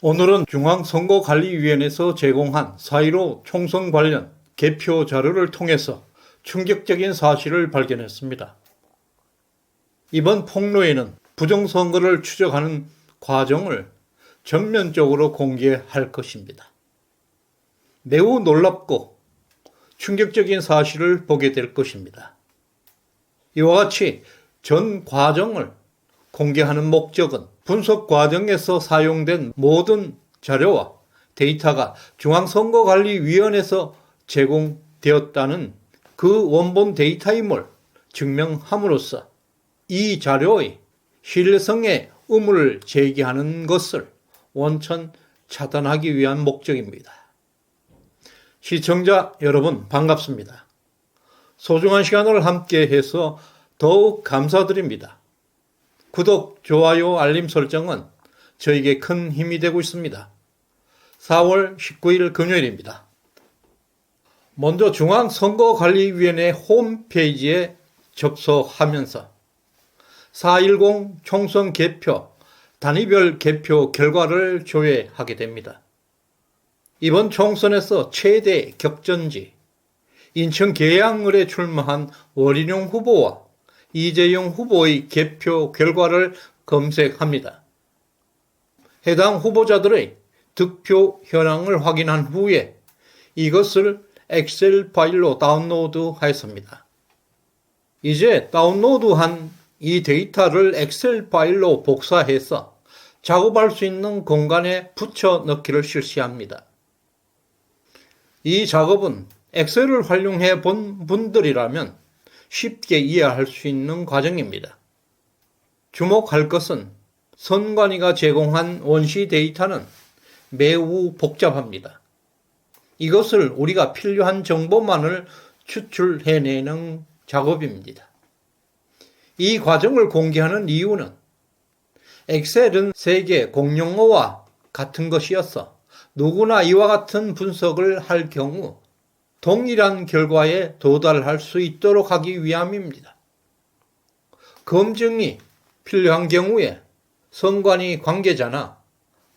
오늘은 중앙선거관리위원회에서 제공한 4.15 총선 관련 개표 자료를 통해서 충격적인 사실을 발견했습니다. 이번 폭로에는 부정선거를 추적하는 과정을 전면적으로 공개할 것입니다. 매우 놀랍고 충격적인 사실을 보게 될 것입니다. 이와 같이 전 과정을 공개하는 목적은 분석 과정에서 사용된 모든 자료와 데이터가 중앙선거관리위원회에서 제공되었다는 그 원본 데이터임을 증명함으로써 이 자료의 신뢰성에 의문을 제기하는 것을 원천 차단하기 위한 목적입니다. 시청자 여러분 반갑습니다. 소중한 시간을 함께해서 더욱 감사드립니다. 구독, 좋아요, 알림 설정은 저에게 큰 힘이 되고 있습니다. 4월 19일 금요일입니다. 먼저 중앙선거관리위원회 홈페이지에 접속하면서 4.10 총선 개표, 단위별 개표 결과를 조회하게 됩니다. 이번 총선에서 최대 격전지, 인천 계양을에 출마한 원희룡 후보와 이재용 후보의 개표 결과를 검색합니다. 해당 후보자들의 득표 현황을 확인한 후에 이것을 엑셀 파일로 다운로드하였습니다. 이제 다운로드한 이 데이터를 엑셀 파일로 복사해서 작업할 수 있는 공간에 붙여 넣기를 실시합니다. 이 작업은 엑셀을 활용해 본 분들이라면 쉽게 이해할 수 있는 과정입니다. 주목할 것은 선관위가 제공한 원시 데이터는 매우 복잡합니다. 이것을 우리가 필요한 정보만을 추출해내는 작업입니다. 이 과정을 공개하는 이유는 엑셀은 세계 공용어와 같은 것이어서 누구나 이와 같은 분석을 할 경우 동일한 결과에 도달할 수 있도록 하기 위함입니다. 검증이 필요한 경우에 선관위 관계자나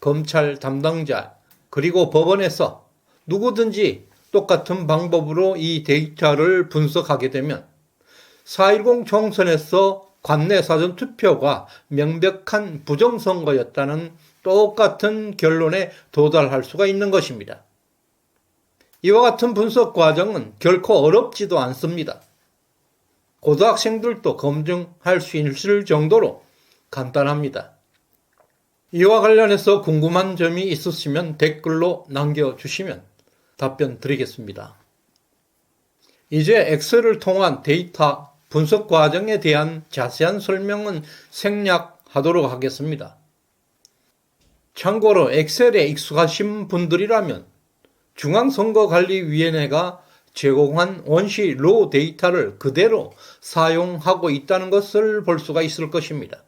검찰 담당자 그리고 법원에서 누구든지 똑같은 방법으로 이 데이터를 분석하게 되면 4.10 총선에서 관내 사전투표가 명백한 부정선거였다는 똑같은 결론에 도달할 수가 있는 것입니다. 이와 같은 분석 과정은 결코 어렵지도 않습니다. 고등학생들도 검증할 수 있을 정도로 간단합니다. 이와 관련해서 궁금한 점이 있으시면 댓글로 남겨주시면 답변 드리겠습니다. 이제 엑셀을 통한 데이터 분석 과정에 대한 자세한 설명은 생략하도록 하겠습니다. 참고로 엑셀에 익숙하신 분들이라면 중앙선거관리위원회가 제공한 원시 로 데이터를 그대로 사용하고 있다는 것을 볼 수가 있을 것입니다.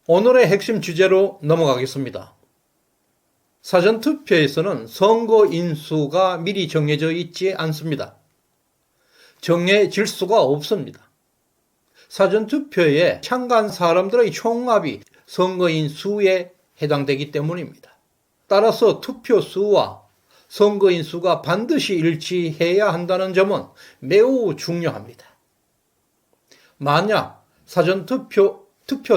오늘의 핵심 주제로 넘어가겠습니다. 사전투표에서는 선거인 수가 미리 정해져 있지 않습니다. 정해질 수가 없습니다. 사전투표에 참가한 사람들의 총합이 선거인 수에 해당되기 때문입니다. 따라서 투표 수와 선거인 수가 반드시 일치해야 한다는 점은 매우 중요합니다. 만약 사전투표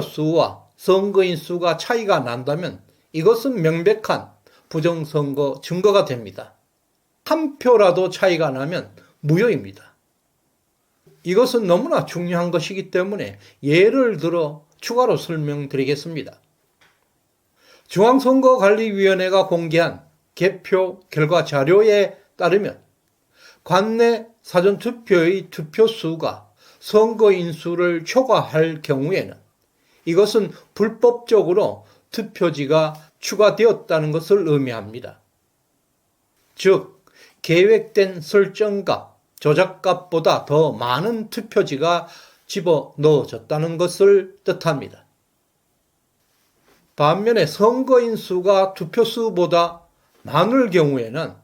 수와 선거인 수가 차이가 난다면 이것은 명백한 부정선거 증거가 됩니다. 한 표라도 차이가 나면 무효입니다. 이것은 너무나 중요한 것이기 때문에 예를 들어 추가로 설명드리겠습니다. 중앙선거관리위원회가 공개한 개표 결과 자료에 따르면 관내 사전투표의 투표수가 선거인 수를 초과할 경우에는 이것은 불법적으로 투표지가 추가되었다는 것을 의미합니다. 즉, 계획된 설정값, 조작값보다 더 많은 투표지가 집어넣어졌다는 것을 뜻합니다. 반면에 선거인 수가 투표수보다 많을 경우에는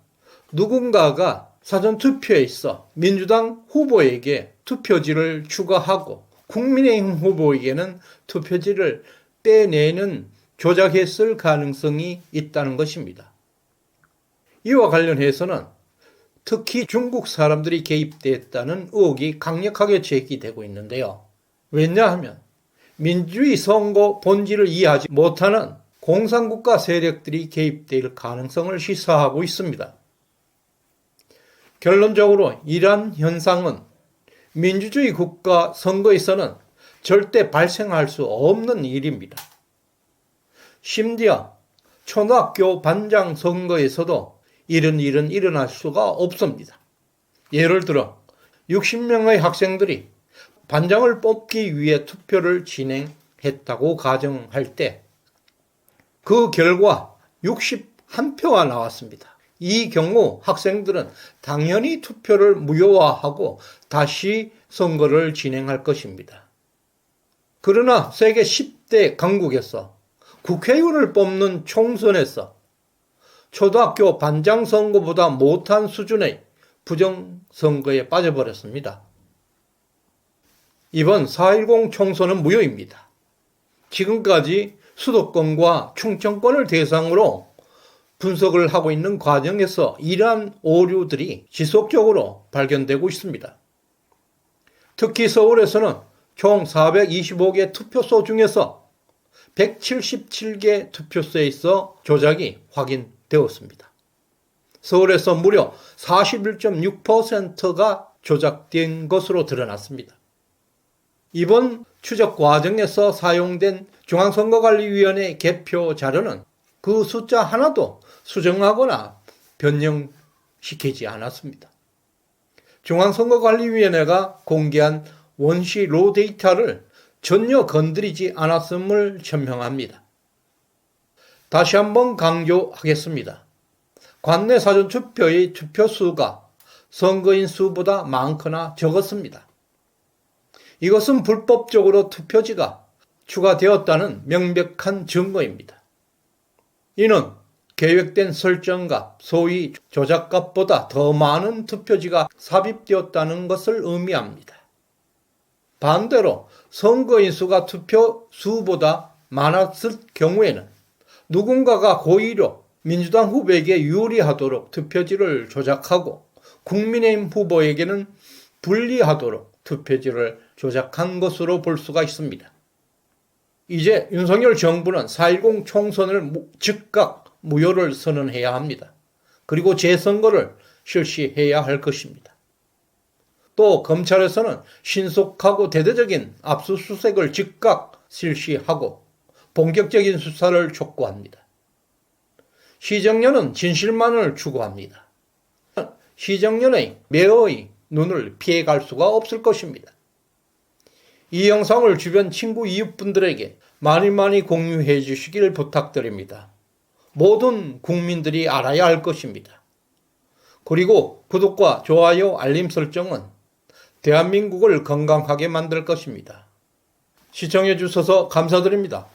누군가가 사전투표에 있어 민주당 후보에게 투표지를 추가하고 국민의힘 후보에게는 투표지를 빼내는 조작했을 가능성이 있다는 것입니다. 이와 관련해서는 특히 중국 사람들이 개입됐다는 의혹이 강력하게 제기되고 있는데요. 왜냐하면 민주주의 선거 본질을 이해하지 못하는 공산국가 세력들이 개입될 가능성을 시사하고 있습니다. 결론적으로 이러한 현상은 민주주의 국가 선거에서는 절대 발생할 수 없는 일입니다. 심지어 초등학교 반장 선거에서도 이런 일은 일어날 수가 없습니다. 예를 들어 60명의 학생들이 반장을 뽑기 위해 투표를 진행했다고 가정할 때 그 결과 61표가 나왔습니다. 이 경우 학생들은 당연히 투표를 무효화하고 다시 선거를 진행할 것입니다. 그러나 세계 10대 강국에서 국회의원을 뽑는 총선에서 초등학교 반장 선거보다 못한 수준의 부정선거에 빠져버렸습니다. 이번 4.10 총선은 무효입니다. 지금까지 수도권과 충청권을 대상으로 분석을 하고 있는 과정에서 이러한 오류들이 지속적으로 발견되고 있습니다. 특히 서울에서는 총 425개 투표소 중에서 177개 투표소에 있어 조작이 확인되었습니다. 서울에서 무려 41.6%가 조작된 것으로 드러났습니다. 이번 추적 과정에서 사용된 중앙선거관리위원회 개표 자료는 그 숫자 하나도 수정하거나 변형시키지 않았습니다. 중앙선거관리위원회가 공개한 원시 로 데이터를 전혀 건드리지 않았음을 천명합니다. 다시 한번 강조하겠습니다. 관내 사전투표의 투표수가 선거인 수보다 많거나 적었습니다. 이것은 불법적으로 투표지가 추가되었다는 명백한 증거입니다. 이는 계획된 설정값, 소위 조작값보다 더 많은 투표지가 삽입되었다는 것을 의미합니다. 반대로 선거인 수가 투표 수보다 많았을 경우에는 누군가가 고의로 민주당 후보에게 유리하도록 투표지를 조작하고 국민의힘 후보에게는 불리하도록 투표지를 조작한 것으로 볼 수가 있습니다. 이제 윤석열 정부는 4.10 총선을 즉각 무효를 선언해야 합니다. 그리고 재선거를 실시해야 할 것입니다. 또 검찰에서는 신속하고 대대적인 압수수색을 즉각 실시하고 본격적인 수사를 촉구합니다. 시정연은 진실만을 추구합니다. 시정연의 매의 눈을 피해갈 수가 없을 것입니다. 이 영상을 주변 친구 이웃분들에게 많이 공유해 주시길 부탁드립니다. 모든 국민들이 알아야 할 것입니다. 그리고 구독과 좋아요, 알림 설정은 대한민국을 건강하게 만들 것입니다. 시청해 주셔서 감사드립니다.